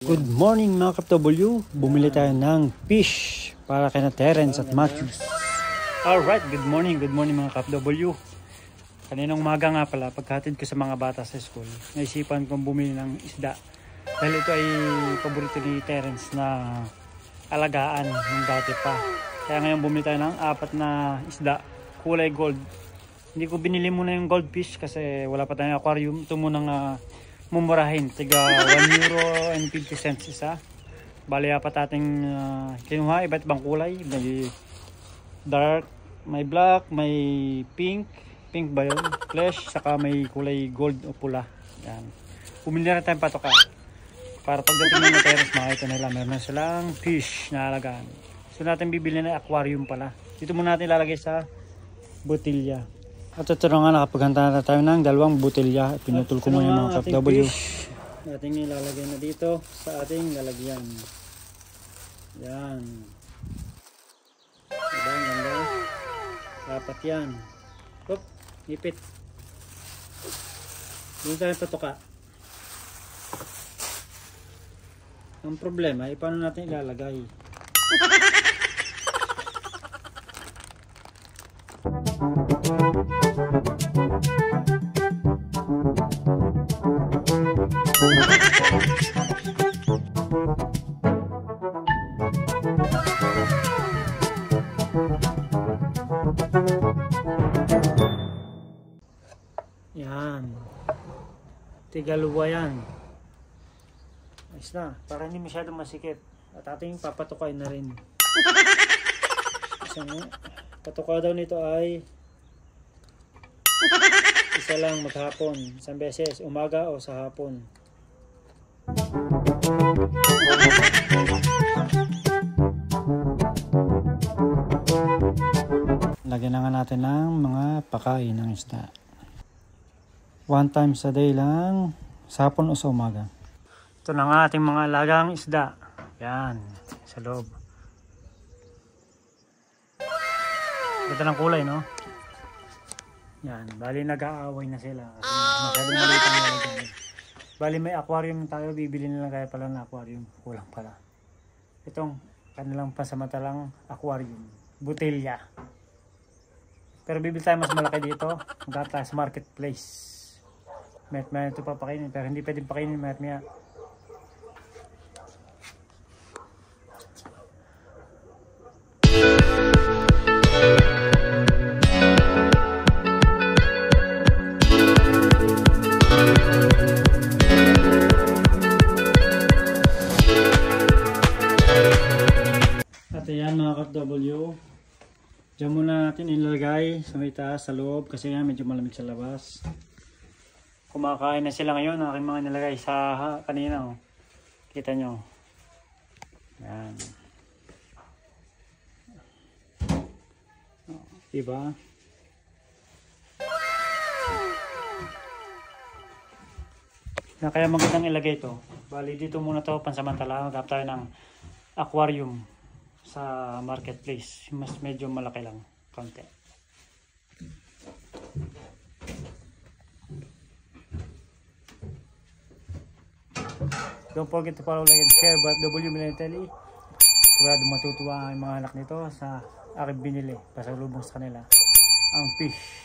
Good morning mga ka-FW. Bumili tayo ng fish para kay Terence at Matthews. Alright, good morning mga ka-FW. Kaninang umaga nga pala, pagkatid ko sa mga bata sa school, naisipan kong bumili ng isda. Dahil ito ay paborito ni Terence na alagaan ng dati pa. Kaya ngayon bumili tayo ng 4 na isda, kulay gold. Hindi ko binili muna yung goldfish kasi wala pa tayong aquarium. Ito munang mumurahin, tiga €1.50 isa. Bali apat ating kinuha, iba't ibang kulay. May dark, may black, may pink ba yun? Flesh, saka may kulay gold o pula. Yan. Bumili na tayong patoka para pagdating ng Terence makita nila meron na silang fish na alagaan. So natin bibili na aquarium pala. Dito muna natin ilalagay sa botilya. At ito na nga, nakapaghanda na tayo ng 2 botelya. Pinutol ko muna yung mga ka-FW. Ating ilalagay na dito sa ating lalagyan. Yan. Diba, ang ganda. Dapat yan. Hop, ipit. Doon tayo patuka. Ang problema ay paano natin ilalagay. Yan. Tigaluwa yan. Ayos na. Para hindi masyadong masikip. At ating papatukain na rin. Kasi patuka daw nito ay isa lang maghapon. Isang beses. Umaga o sa hapon. Lagyan na nga natin ng mga pakain ng isda. 1 times a day lang, sa hapon o sa umaga. Ito na nga ating mga alagang isda. Yan, sa loob. Ganda ng kulay, no? Yan, bali nag-aaway na sila. Kasi masyadong maliit ang lalagyan. Bali may aquarium tayo, bibili nila kaya pala ng aquarium. Kulang pala. Itong kanilang pasamantalang aquarium. Botelya. Pero bibili tayo mas malaki dito. Magkakaroon tayo sa marketplace. Maya ito papakainin. Pero hindi pwedeng pakainin maya. At ayan mga ka-FW. Diyan muna natin ilagay sa may taas, sa loob kasi yan medyo malamig sa labas. Kumakain na sila ngayon, aking mga nilagay sa kanina. Oh. Kita nyo. Yan. Diba? Kaya magandang ilagay ito. Bali dito muna to pansamantala. Magkakaroon tayo ng aquarium sa marketplace. Mas medyo malaki lang. Konti. Don't forget to follow, like, and share about FW Military. Sigurado matutuwa ang mga anak nito sa aking binili. Pasalubong sa kanila ang fish.